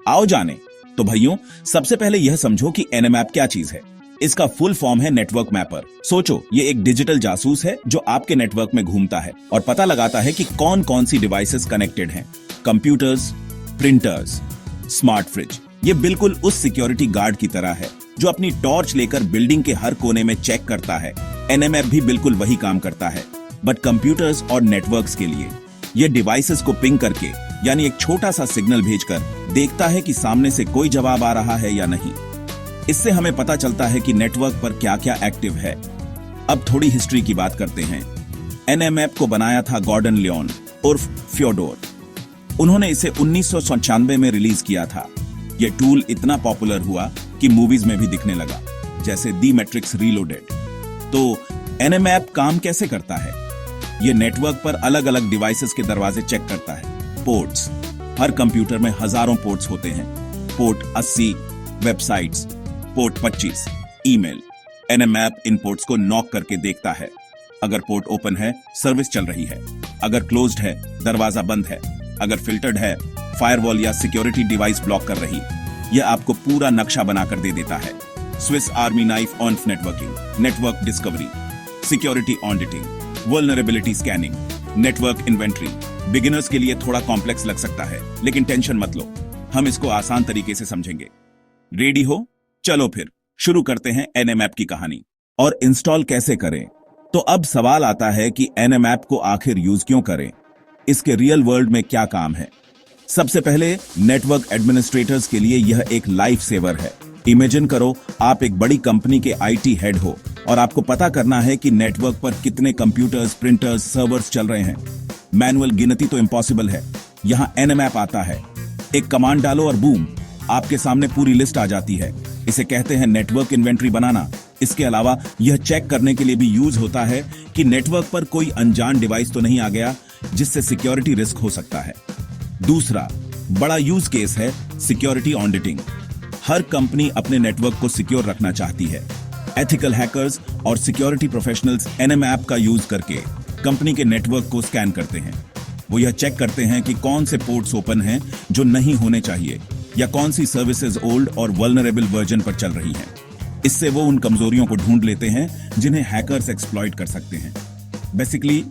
आओ जाने। तो भाइयों, सबसे पहले यह समझो कि एनएमएप क्या चीज है। इसका फुल फॉर्म है नेटवर्क मैपर। सोचो, ये एक डिजिटल जासूस है जो आपके नेटवर्क में घूमता है और पता लगाता है कि कौन कौन सी डिवाइसेस कनेक्टेड हैं। Computers, printers, smart fridge. ये बिल्कुल उस सिक्योरिटी गार्ड की तरह है जो अपनी टॉर्च लेकर बिल्डिंग के हर कोने में चेक करता है। एनएमएप भी बिल्कुल वही काम करता है, बट कंप्यूटर्स और नेटवर्क्स के लिए। ये डिवाइसेस को पिंग करके, यानी एक छोटा सा सिग्नल भेजकर देखता है कि सामने से कोई जवाब आ रहा है या नहीं। इससे हमें पता चलता है कि नेटवर्क पर क्या क्या एक्टिव है। अब थोड़ी हिस्ट्री की बात करते हैं। एनएमएप को बनाया था गॉर्डन लियोन उर्फ फ्योडोर। उन्होंने इसे 1995 में रिलीज किया था। यह टूल इतना पॉपुलर हुआ कि मूवीज में भी दिखने लगा, जैसे दी मैट्रिक्स रीलोडेड। तो एनएमएप काम कैसे करता है? यह नेटवर्क पर अलग अलग डिवाइसेस के दरवाजे चेक करता है। पोर्ट्स, हर कंप्यूटर में हजारों पोर्ट्स होते हैं। Port 80 websites, port 25 email. Nmap इन पोर्ट्स को नॉक करके देखता है। अगर पोर्ट ओपन है, सर्विस चल रही है। अगर क्लोज्ड है, दरवाजा बंद है। अगर फिल्टर्ड है, फायरवॉल या सिक्योरिटी डिवाइस ब्लॉक कर रही। यह आपको पूरा नक्शा बनाकर दे देता है। Swiss army knife on networking, network discovery, security auditing, vulnerability scanning, network inventory. Beginners के लिए थोड़ा कॉम्प्लेक्स लग सकता है, लेकिन टेंशन मत लो, हम इसको आसान तरीके से समझेंगे। रेडी हो? चलो फिर शुरू करते हैं एनएमएप की कहानी। और इंस्टॉल कैसे करें? तो अब सवाल आता है कि एनएमएप को आखिर यूज क्यों करें? इसके रियल वर्ल्ड में क्या काम है? सबसे पहले, नेटवर्क एडमिनिस्ट्रेटर्स के लिए यह एक लाइफ सेवर है। इमेजिन करो, आप एक बड़ी कंपनी के आईटी हेड हो और आपको पता करना है कि नेटवर्क पर कितने कंप्यूटर्स, प्रिंटर्स, सर्वर्स चल रहे हैं। मैनुअल गिनती तो इम्पॉसिबल है। यहां एनएमएप आता है। एक कमांड डालो और बूम, आपके सामने पूरी लिस्ट आ जाती है। इसे कहते हैं नेटवर्क इन्वेंट्री बनाना। इसके अलावा यह चेक करने के लिए भी यूज होता है कि नेटवर्क पर कोई अनजान डिवाइस तो नहीं आ गया जिससे सिक्योरिटी रिस्क हो सकता है। दूसरा बड़ा यूज केस है सिक्योरिटी ऑडिटिंग। हर कंपनी अपने नेटवर्क को सिक्योर रखना चाहती है। एथिकल हैकर्स और सिक्योरिटी प्रोफेशनल्स एनएमएप का यूज करके कंपनी के नेटवर्क को स्कैन करते हैं। वो यह चेक करते हैं कि कौन से पोर्ट्स ओपन हैं जो नहीं होने चाहिए, या कौन सी सर्विसेज ओल्ड और वल्नरेबल वर्जन पर चल रही हैं। इससे वो उन कमजोरियों को ढूंढ लेते हैं जिन्हें हैकर्स एक्सप्लॉइट कर सकते हैं। बेसिकली,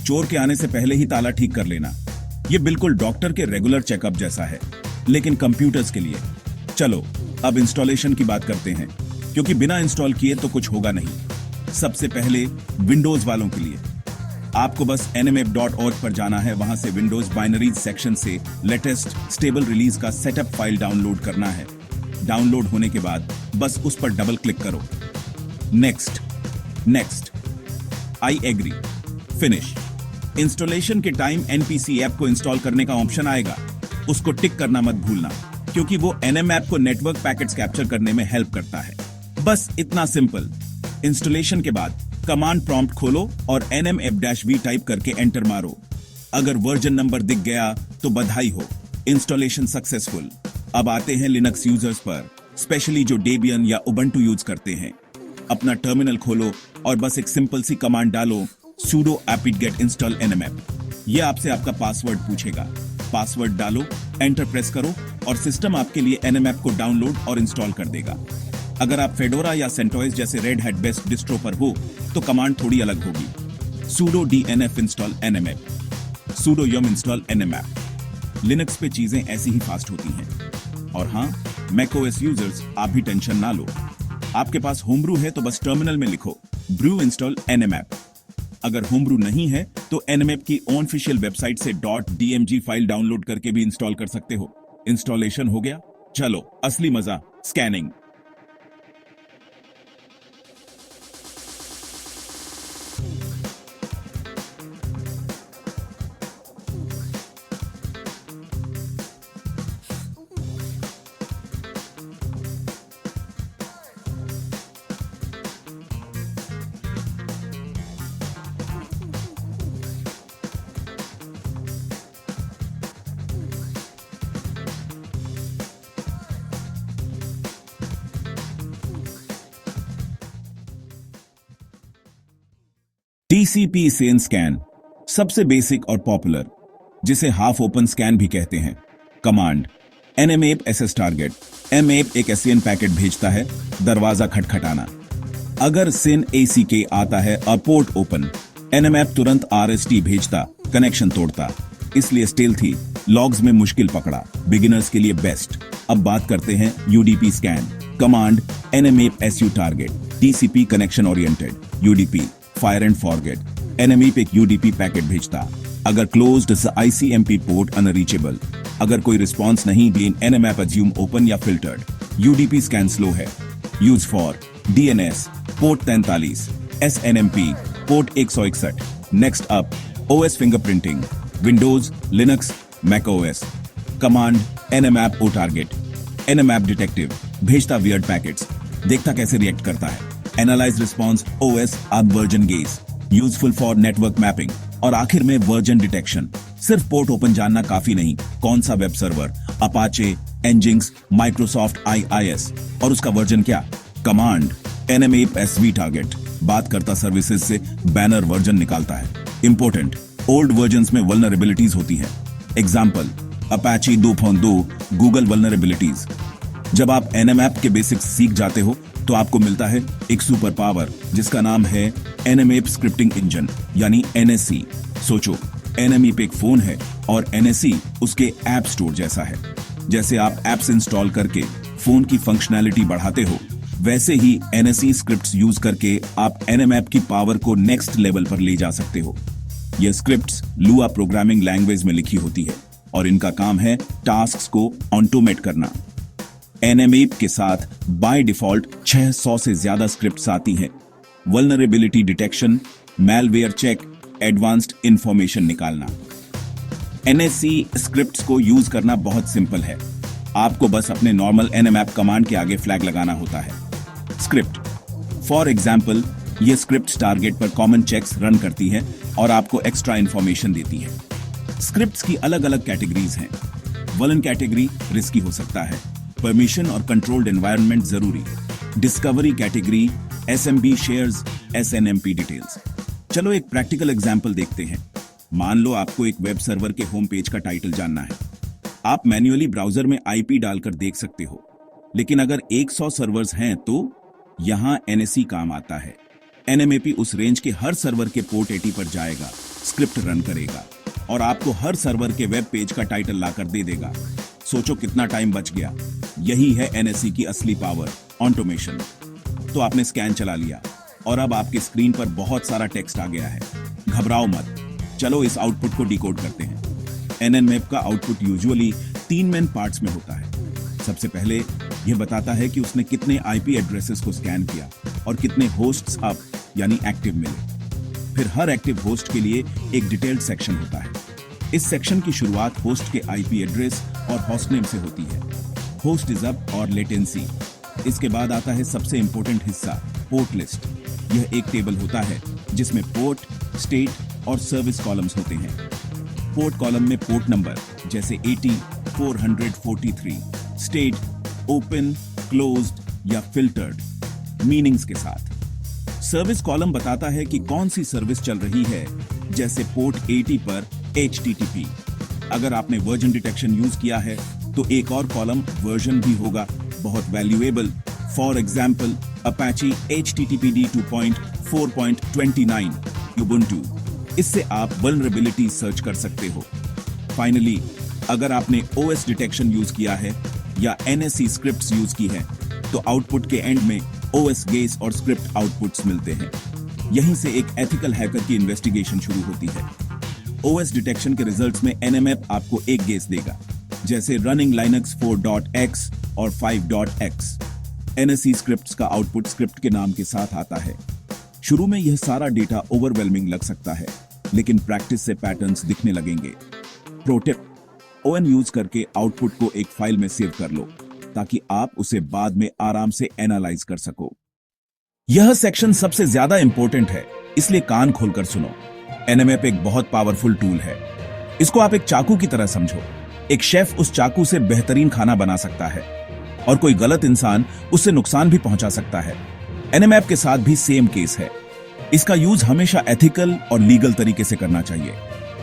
चोर के आने से पहले ही ताला ठीक कर लेना। ये बिल्कुल डॉक्टर के रेगुलर चेकअप जैसा है, लेकिन कंप्यूटर्स के लिए। चलो अब इंस्टॉलेशन की बात करते हैं, क्योंकि बिना इंस्टॉल किए तो कुछ होगा नहीं। सबसे पहले विंडोज वालों के लिए आपको बस nmap.org पर जाना है। वहां से विंडोज बाइनरीज सेक्शन से लेटेस्ट स्टेबल रिलीज का सेटअप फाइल डाउनलोड करना है। डाउनलोड होने के बाद बस उस पर डबल क्लिक करो। Next, I agree, finish. Installation के टाइम एनपीसी ऐप को इंस्टॉल करने का ऑप्शन आएगा, उसको टिक करना मत भूलना, क्योंकि वो एनएमएप को नेटवर्क पैकेट्स कैप्चर करने में हेल्प करता है। बस इतना सिंपल। इंस्टॉलेशन के बाद कमांड प्रॉम्प्ट खोलो और nmap-v टाइप करके एंटर मारो। अगर वर्जन नंबर दिख गया तो बधाई हो, इंस्टॉलेशन सक्सेसफुल। अब आते हैं लिनक्स यूजर्स पर, स्पेशली जो डेबियन या उबंटू यूज करते हैं। अपना टर्मिनल खोलो और बस एक सिंपल सी कमांड डालो, sudo apt-get install nmap। यह आपसे आपका पासवर्ड पूछेगा। पासवर्ड डालो, एंटर प्रेस करो और सिस्टम आपके लिए nmap को डाउनलोड और इंस्टॉल कर देगा। अगर आप फेडोरा या सेंटोस जैसे रेड हैट बेस्ड डिस्ट्रो पर हो तो कमांड थोड़ी अलग होगी। sudo dnf install nmap, sudo yum install nmap। Linux पे चीजें ऐसी ही फास्ट होती हैं। और हाँ, macOS यूजर्स, आप भी टेंशन ना लो। आपके पास होमब्रू है तो बस टर्मिनल में लिखो brew install nmap। अगर होमब्रू नहीं है तो nmap की ऑफिशियल वेबसाइट से .dmg फाइल डाउनलोड करके भी इंस्टॉल कर सकते हो। इंस्टॉलेशन हो गया। चलो असली मजा, स्कैनिंग। टीसीपी सेन स्कैन सबसे बेसिक और पॉपुलर, जिसे हाफ ओपन स्कैन भी कहते हैं, कमांड एनएमएप एसएस टारगेट। एमएप एक एसएन पैकेट भेजता है, दरवाजा खटखटाना। अगर सिन एसीके आता है और पोर्ट ओपन, एनएमएप तुरंत आरएसटी भेजता, कनेक्शन तोड़ता। इसलिए स्टेल्थी, लॉग्स में मुश्किल पकड़ा, बिगिनर्स के लिए बेस्ट। अब बात करते हैं UDP scan. Command Nmap SU target, TCP connection oriented, UDP fire and forget. Nmap एक यूडीपी पैकेट भेजता। अगर closed the ICMP port unreachable, अगर कोई रिस्पॉन्स नहीं बीन एनएमएप अज्यूम ओपन या फिल्टर्ड। यूडीपी स्कैन स्लो है। Use for DNS port 43, SNMP port 161। Next up OS fingerprinting, Windows, Linux, Mac OS. Command Nmap O target. Nmap detective भेजता weird packets, देखता कैसे react करता है। Analyse response OS अब version guess, useful for network mapping. और आखिर में version detection. सिर्फ पोर्ट ओपन जानना काफी नहीं, कौन सा web server, Apache, Nginx, Microsoft IIS और उसका वर्जन क्या। कमांड एनएमएप एसवी टारगेट बात करता सर्विसेज से, बैनर वर्जन निकालता है। इंपोर्टेंट, ओल्ड वर्जन्स में वल्नरेबिलिटीज होती है। Example Apache 2.2 Google vulnerabilities. जब आप एनएमएप के बेसिक्स सीख जाते हो तो आपको मिलता है एक सुपर पावर जिसका नाम है एनएमएप स्क्रिप्टिंग इंजन यानी एनएससी। सोचो, एनएमएप एक फोन है और एनएससी उसके ऐप स्टोर जैसा है। जैसे आप एप्स इंस्टॉल करके फोन की फंक्शनैलिटी बढ़ाते हो, वैसे ही एनएससी स्क्रिप्ट्स यूज करके आप एनएमएप की पावर को नेक्स्ट लेवल पर ले जा सकते हो। ये स्क्रिप्ट्स लुआ प्रोग्रामिंग लैंग्वेज में लिखी होती है और इनका काम है टास्क्स को ऑटोमेट करना। एनएमएप के साथ बाय डिफॉल्ट 600 से ज्यादा स्क्रिप्ट्स आती हैं। Vulnerability detection, malware check, advanced information निकालना। एनएससी स्क्रिप्ट्स को यूज करना बहुत सिंपल है। आपको बस अपने नॉर्मल एनएमएप कमांड के आगे फ्लैग लगाना होता है। स्क्रिप्ट फॉर एग्जाम्पल, ये स्क्रिप्ट टारगेट पर कॉमन चेक्स रन करती है और आपको एक्स्ट्रा इंफॉर्मेशन देती है। स्क्रिप्ट्स की अलग अलग कैटेगरीज हैं। वलन कैटेगरी रिस्की हो सकता है, परमिशन और कंट्रोल्ड एनवायरनमेंट जरूरी। Discovery category SMB shares, SNMP details. चलो एक प्रैक्टिकल एग्जांपल देखते हैं। मान लो आपको एक वेब सर्वर के होम पेज का टाइटल जानना है। आप मैन्युअली ब्राउजर में आईपी डालकर देख सकते हो, लेकिन अगर 100 सर्वर्स हैं तो यहां एनएससी काम आता है। एनएमएपी उस रेंज के हर सर्वर के पोर्ट 80 पर जाएगा, स्क्रिप्ट रन करेगा और आपको हर सर्वर के वेब पेज का टाइटल लाकर दे देगा। सोचो कितना टाइम बच गया। यही है एनएससी की असली पावर, ऑटोमेशन। तो आपने स्कैन चला लिया और अब आपकी स्क्रीन पर बहुत सारा टेक्स्ट आ गया है। घबराओ मत, चलो इस आउटपुट को डिकोड करते हैं। एनएमएप का आउटपुट यूजुअली 3 मेन पार्ट्स में होता है। सबसे पहले यह बताता है कि उसने कितने आईपी एड्रेसेस को स्कैन किया और कितने होस्ट्स अप यानी एक्टिव मिले। फिर हर एक्टिव होस्ट के लिए एक डिटेल्ड सेक्शन होता है। इस सेक्शन की शुरुआत होस्ट के आईपी एड्रेस और होस्टनेम से होती है। होस्ट इज अप और लेटेंसी। इसके बाद आता है सबसे इंपॉर्टेंट हिस्सा, पोर्ट लिस्ट। यह एक टेबल होता है जिसमें पोर्ट, स्टेट और सर्विस कॉलम्स होते हैं। पोर्ट कॉलम में पोर्ट नंबर जैसे 80, 443, स्टेट, ओपन, क्लोज्ड या फिल्टर्ड मीनिंग्स के साथ। सर्विस कॉलम बताता है कि कौन सी सर्विस चल रही है, जैसे पोर्ट 80 पर HTTP। अगर आपने वर्जन डिटेक्शन यूज किया है तो एक और कॉलम वर्जन भी होगा, बहुत valuable. For example Apache HTTPD 2.4.29 Ubuntu। इससे आप वल्नरेबिलिटी सर्च कर सकते हो। फाइनली, अगर आपने OS डिटेक्शन यूज किया है या NSC स्क्रिप्ट्स यूज की है तो आउटपुट के एंड में OS गेस और स्क्रिप्ट आउटपुट्स मिलते हैं। यहीं से एक एथिकल हैकर की इन्वेस्टिगेशन शुरू होती है। OS डिटेक्शन के रिजल्ट्स में एनएमएप आपको एक गेस देगा, जैसे रनिंग लाइनक्स 4.x और 5.x। NSC स्क्रिप्ट्स का आउटपुट स्क्रिप्ट के नाम के साथ आता है। शुरू में यह सारा डेटा ओवरवेलमिंग लग सकता है, लेकिन प्रैक्टिस से पैटर्न्स दिखने लगेंगे। प्रो टिप, ON यूज करके आउटपुट को एक फाइल में सेव कर लो ताकि आप उसे बाद में आराम से एनालाइज कर सको। यह सेक्शन सबसे ज्यादा इंपॉर्टेंट है, इसलिए कान खोलकर सुनो। एनएमएप एक बहुत पावरफुल टूल है। इसको आप एक चाकू की तरह समझो। एक शेफ उस चाकू से बेहतरीन खाना बना सकता है और कोई गलत इंसान उससे नुकसान भी पहुंचा सकता है। एनएमएप के साथ भी सेम केस है। इसका यूज हमेशा एथिकल और लीगल तरीके से करना चाहिए।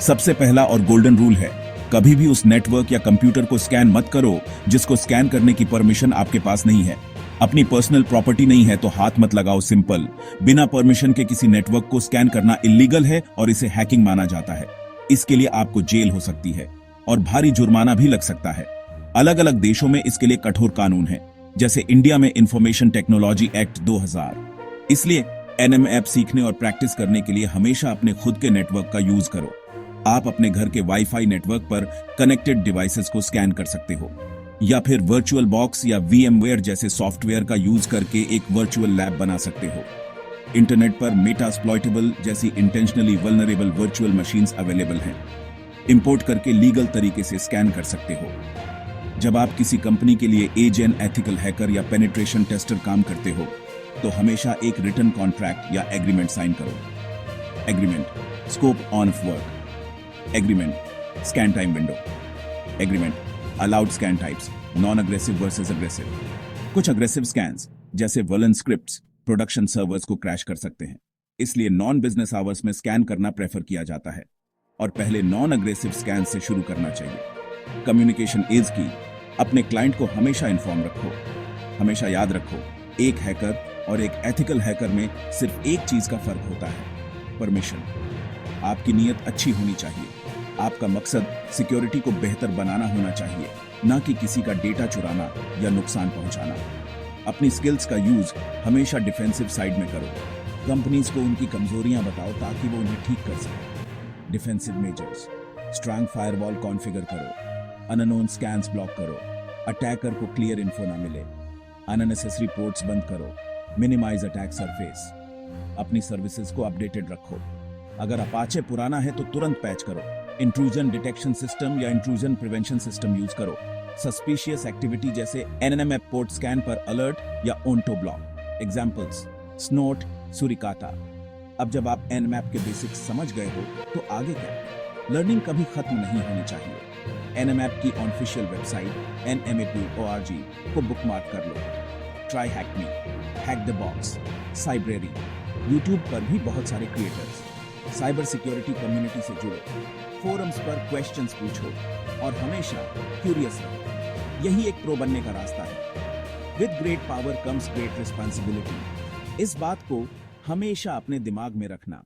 सबसे पहला और गोल्डन रूल है, कभी भी उस नेटवर्क या कंप्यूटर को स्कैन मत करो जिसको स्कैन करने की परमिशन आपके पास नहीं है। अपनी पर्सनल प्रॉपर्टी नहीं है तो हाथ मत लगाओ। सिंपल। बिना परमिशन के किसी नेटवर्क को स्कैन करना इलीगल है और इसे हैकिंग माना जाता है। इसके लिए आपको जेल हो सकती है और भारी जुर्माना भी लग सकता है। अलग अलग देशों में इसके लिए कठोर कानून है, जैसे इंडिया में इंफॉर्मेशन टेक्नोलॉजी एक्ट 2000। इसलिए एनएमएप सीखने और प्रैक्टिस करने के लिए हमेशा अपने खुद के नेटवर्क का यूज करो। आप अपने घर के वाईफाई नेटवर्क पर कनेक्टेड डिवाइसेस को स्कैन कर सकते हो, या फिर वर्चुअल बॉक्स या VMware जैसे सॉफ्टवेयर का यूज करके एक वर्चुअल लैब बना सकते हो। इंटरनेट पर मेटास्प्लॉइटेबल जैसी intentionally vulnerable virtual machines available हैं। इंपोर्ट करके लीगल तरीके से स्कैन कर सकते हो। जब आप किसी कंपनी के लिए एजेंट, एथिकल हैकर या पेनिट्रेशन टेस्टर काम करते हो तो हमेशा एक रिटन कॉन्ट्रैक्ट या एग्रीमेंट साइन करो। Agreement, scope on off work. Agreement, scan time window. Agreement, allowed scan types, non aggressive versus aggressive. कुछ अग्रेसिव स्कैन्स जैसे वलन स्क्रिप्ट्स प्रोडक्शन सर्वर्स को क्रैश कर सकते हैं, इसलिए नॉन बिजनेस आवर्स में स्कैन करना प्रेफर किया जाता है और पहले नॉन अग्रेसिव स्कैन से शुरू करना चाहिए। कम्युनिकेशन इज की। अपने क्लाइंट को हमेशा इन्फॉर्म रखो। हमेशा याद रखो, एक हैकर और एक एथिकल हैकर में सिर्फ एक चीज का फर्क होता है, परमिशन। आपकी नीयत अच्छी होनी चाहिए। आपका मकसद सिक्योरिटी को बेहतर बनाना होना चाहिए, ना कि किसी का डेटा चुराना या नुकसान पहुंचाना। अपनी स्किल्स का यूज हमेशा डिफेंसिव साइड में करो। कंपनीज को उनकी कमजोरियां बताओ ताकि वो उन्हें ठीक कर सकें। Defensive measures, strong firewall configure करो, अननोन स्कैन्स ब्लॉक करो, अटैकर को क्लियर इन्फो ना मिले, अननेसेसरी पोर्ट्स बंद करो, मिनिमाइज अटैक सरफेस। अपनी सर्विसेज को अपडेटेड रखो। अगर अपाचे पुराना है तो तुरंत पैच करो। इंट्रूजन डिटेक्शन सिस्टम या इंट्रूजन प्रिवेंशन सिस्टम यूज करो। सस्पिशियस एक्टिविटी जैसे एनएमएप पोर्ट स्कैन पर अलर्ट या ऑन्टो ब्लॉक। एग्जांपल्स, स्नोट, सुरिकाता। अब जब आप एनएमएप के बेसिक्स समझ गए हो तो आगे क्या? लर्निंग कभी खत्म नहीं होनी चाहिए। एनएमएप की ऑफिशियल वेबसाइट nma2.org को बुकमार्क कर लो। Try hack me, hack the box, Cybrary. YouTube पर भी बहुत सारे क्रिएटर्स। साइबर सिक्योरिटी कम्युनिटी से जुड़ो, फोरम्स पर क्वेश्चंस पूछो और हमेशा क्यूरियस रहो। यही एक प्रो बनने का रास्ता है। With great power comes great responsibility. इस बात को हमेशा अपने दिमाग में रखना।